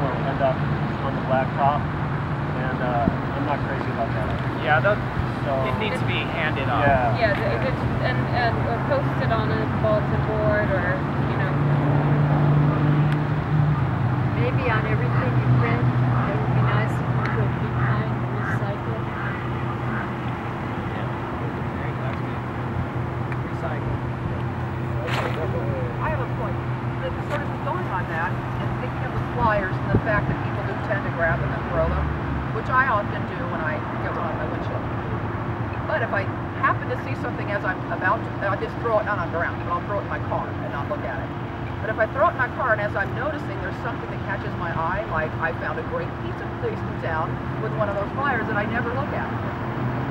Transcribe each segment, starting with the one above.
will end up on the blacktop, and I'm not crazy about that. Yeah, so it needs to be handed off. Yeah, and or posted on a bulletin board, or maybe on everything you print. It would be nice if you could be kind and recycle. I have a point. Sort of going on that, and thinking of the flyers and the fact that people do tend to grab them and throw them, which I often do when I get one on my windshield. But if I happen to see something as I'm about to, I'll just throw it not on the ground, but I'll throw it in my car and not look at it. But if I throw it in my car and as I'm noticing there's something that catches my eye, like I found a great pizza place in town with one of those flyers that I never look at.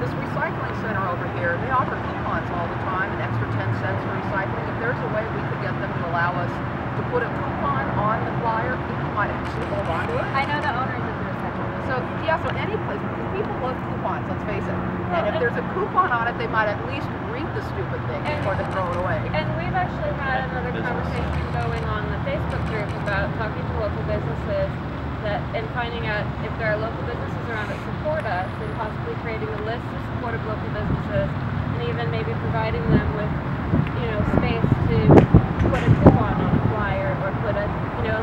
This recycling center over here, they offer coupons all the time, an extra 10 cents for recycling. If there's a way we could get them to allow us to put a coupon on the flyer, people might actually hold on to it. I know the owners of the recycling. So, yeah, so any place, because people love coupons, let's face it. And if there's a coupon on it, they might at least read the stupid thing before they throw it away. And we've actually had another conversation going on the Facebook group about talking to local businesses and finding out if there are local businesses around that support us, and possibly creating a list of supportive local businesses, and even maybe providing them with, space to put a coupon on a flyer, or put a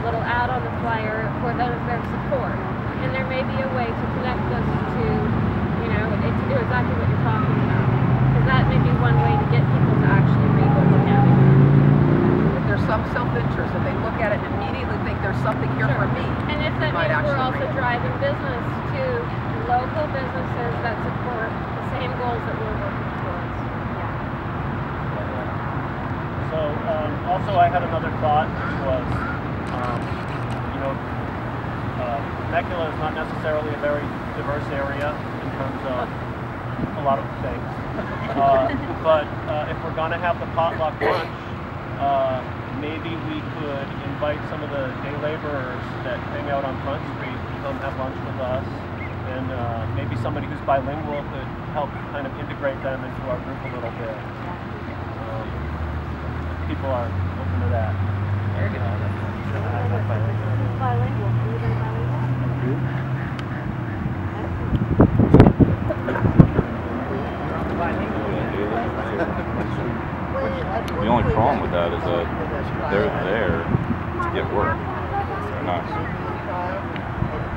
little ad on the flyer for them as their support. And there may be a way to connect us to, to do exactly what you're talking about. Because that may be one way to get people to actually read what we're having. If there's some self-interest, if they look at it and immediately think there's something here for me, and if that means we're also driving business to local businesses that support the same goals that we're working towards. So also I had another thought, which was, Temecula is not necessarily a very diverse area in terms of a lot of things. But if we're going to have the potluck lunch, maybe we could invite some of the day laborers that hang out on Front Street to come have lunch with us. And maybe somebody who's bilingual could help kind of integrate them into our group a little bit. People are open to that. Bilingual. The only problem with that is that they're there to get work. They're not.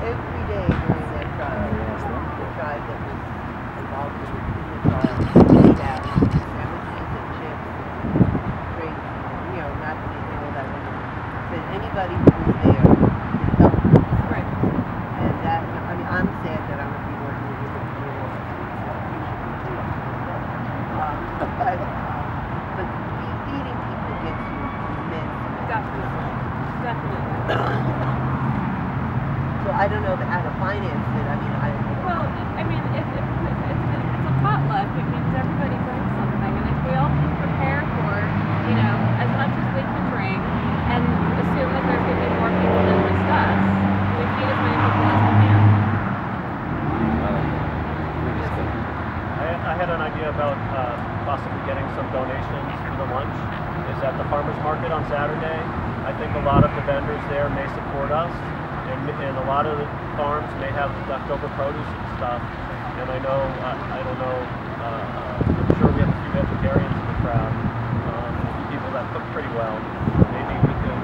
Every day during that trial, the guy that was involved in the trial ate out sandwiches and chips and drinks, not anything all that. But anybody who was there could help. Right. And that, I'm sad that I'm going to be working with you, but feeding people gets you immense. Definitely. So I don't know how to finance it. Well, if it's a potluck, it means everybody brings something, and if we all just prepare for, as much as we can bring, and assume that there's going to be more people than just us, we feed as many people as we can. I had an idea about possibly getting some donations for the lunch. Is at the farmers market on Saturday. I think a lot of the vendors there may support us, and a lot of the farms may have leftover produce and stuff. And I know, I don't know, I'm sure we have a few vegetarians in the crowd, people that cook pretty well. Maybe we could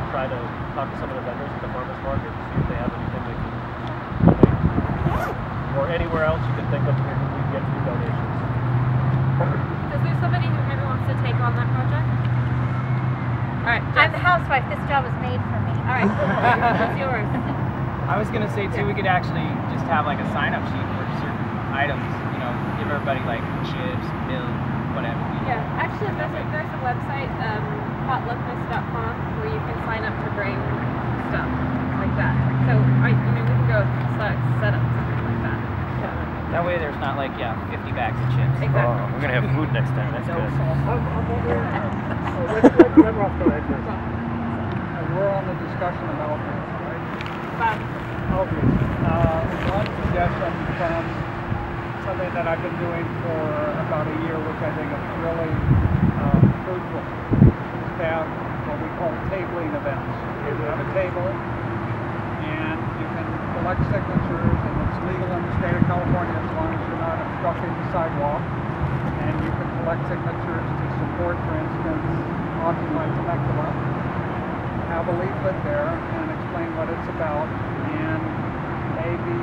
try to talk to some of the vendors at the farmers market to see if they have anything they can donate. Or anywhere else you can think of where we can get food donations. Is there somebody who maybe wants to take on that project? Alright, I'm the housewife. This job is made for me. Alright, what's yours? I was going to say, too, we could actually just have like a sign-up sheet for certain items, give everybody like chips, milk, whatever. Yeah, actually there's a website, potluckness.com, where you can sign up to bring stuff like that. So, we can go set up something like that. That way there's not like, 50 bags of chips. Exactly. Oh, we're going to have food next time, that's good. We're on the discussion about this, right? Bob. Okay. One suggestion from something that I've been doing for about a year, which I think is really fruitful, is to have what we call tabling events. You have a table, collect signatures, and it's legal in the state of California as long as you're not obstructing the sidewalk. And you can collect signatures to support, for instance, Occupy Temecula. Have a leaflet there and explain what it's about, and maybe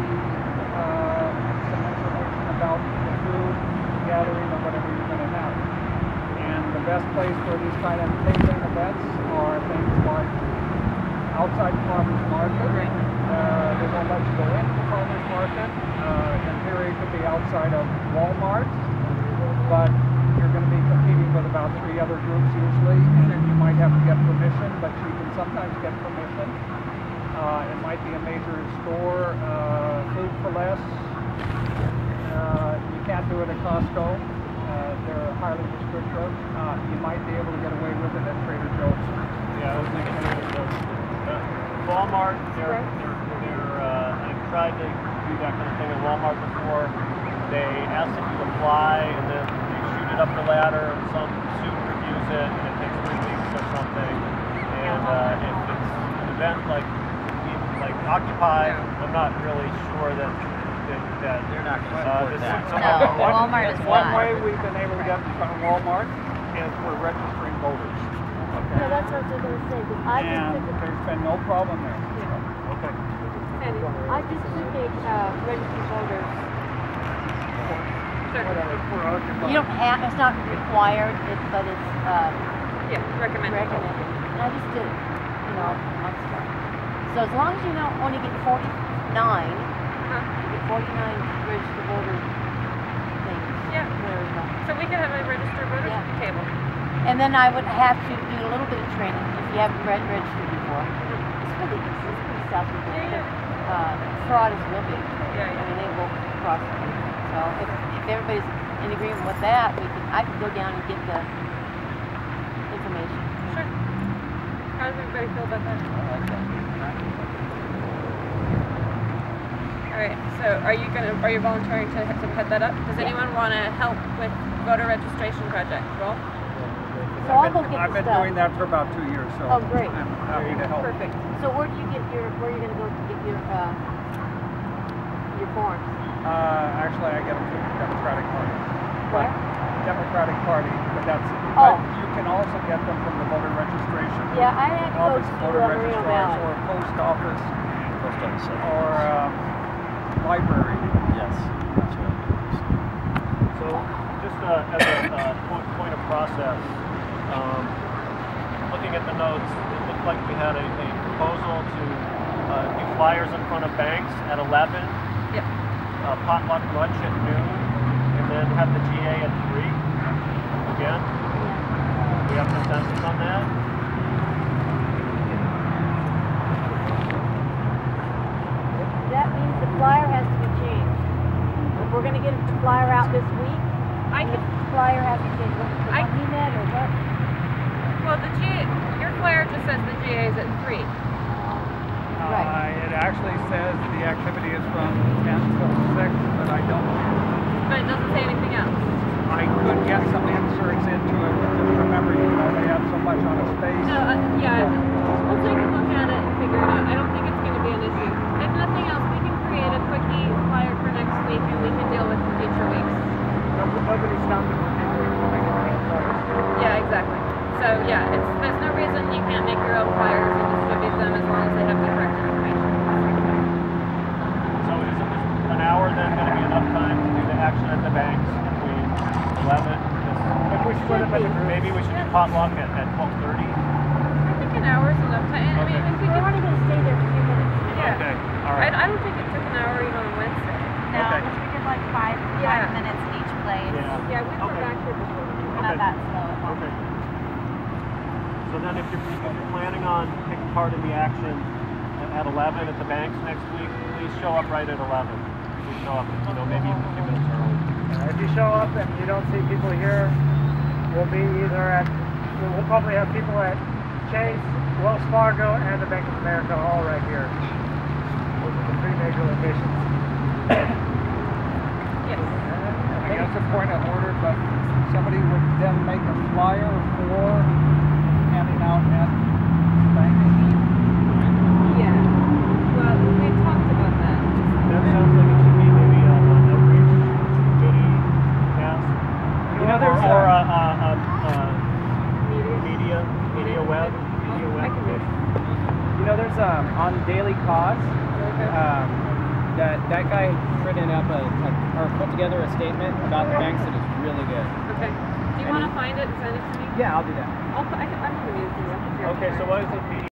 some information about the food gathering or whatever you're going to have. And the best place for these kind of tabling events are things like outside the farmer's market. They won't let you go into the farmer's market. In theory, it could be outside of Walmart, but you're going to be competing with about 3 other groups usually, and you might have to get permission, but you can sometimes get permission. It might be a major store, food for less. You can't do it at Costco. They're highly restrictive. You might be able to get away with it at Trader Joe's. Yeah, I was thinking Trader Joe's. Walmart, I've tried to do that kind of thing at Walmart before. They ask if you apply, and then they shoot it up the ladder, and some suit reviews it, and it takes 3 weeks or something. And if it's an event like Occupy, I'm not really sure that They're not going to support that. No, Walmart is One not. way we've been able to get in front of Walmart is for registering voters. Yeah, that's what I was going to say, because I And just took there's been no problem there. Okay. I just took a registered voters. You don't have, it's not required, but it's Yeah, recommend. recommended. And I just did it, you know, on stuff. So as long as you don't only get 49, you get 49 registered voter things. Yeah. There we go. So we could have a registered voters Yeah. table. And then I would have to do a little bit of training if you haven't registered before. It's pretty self-evident. Fraud is real big. Yeah, I mean, they will prosecute. So if everybody's in agreement with that, I can go down and get the information. Sure. How does everybody feel about that? All right. So are you volunteering to head that up? Does anyone want to help with voter registration project? Roll. So I'll go get I've the been stuff. doing that for about 2 years, so Oh, great. I'm happy to help. Perfect. So where are you going to go to get your forms? Actually, I get them from the Democratic Party. Where? Democratic Party, but that's. Oh. But you can also get them from the voter registration. Yeah, I had to go Office of to Voter Marino Registrars Valley. or post office Post office. or library. Yes. That's right. So just as a point of process, looking at the notes, it looked like we had a proposal to do flyers in front of banks at 11, Yep. potluck lunch at noon, and then have the GA at 3. Again, we have consensus on that. That means the flyer has to be changed. If we're going to get the flyer out this week, the flyer has to change. The one he met or what? Well, the GA, your flyer just says the GA is at 3. Right. It actually says the activity is from 10 till 6, but I don't. But it doesn't say anything else. I could get some inserts into it, but just remember, you can only have so much on a space. No, yeah, we'll take a look at it and figure it out. I don't think it's going to be an issue. If nothing else, we can create a quickie flyer for next week, and we can deal with the future weeks. Nobody's stopping for people to make flyers. Yeah, exactly. So yeah, there's no reason you can't make your own flyers and distribute them as long as they have the correct information. So is an hour then going to be enough time to do the action at the banks between 11? If we split them into Maybe we should do potluck at 12:30. I think an hour is enough time. I mean, if we We're can, only going to stay there for a few minutes. yeah. Okay, all right. I don't think it took an hour even on Wednesday. No, Okay. because we did like five Yeah. minutes each place. Yeah. Yeah, we were Okay. back here before. We're not that slow at all. Okay. So then if you're planning on taking part in the action at 11 at the banks next week, please show up right at 11. Please show up, maybe even a few minutes early. If you show up and you don't see people here, we'll be we'll probably have people at Chase, Wells Fargo, and the Bank of America all right here. Those are the 3 major locations. Yes. I guess a point of order, but somebody would then make a flyer for handing out at the bank. Yeah. Well, we talked about that. on daily costs. That guy printed up or put together a statement about the banks that is really good. Okay. Do you want to find it and send it to me? Yeah, I'll do that. I'm going to read it to you. Okay, so what is it?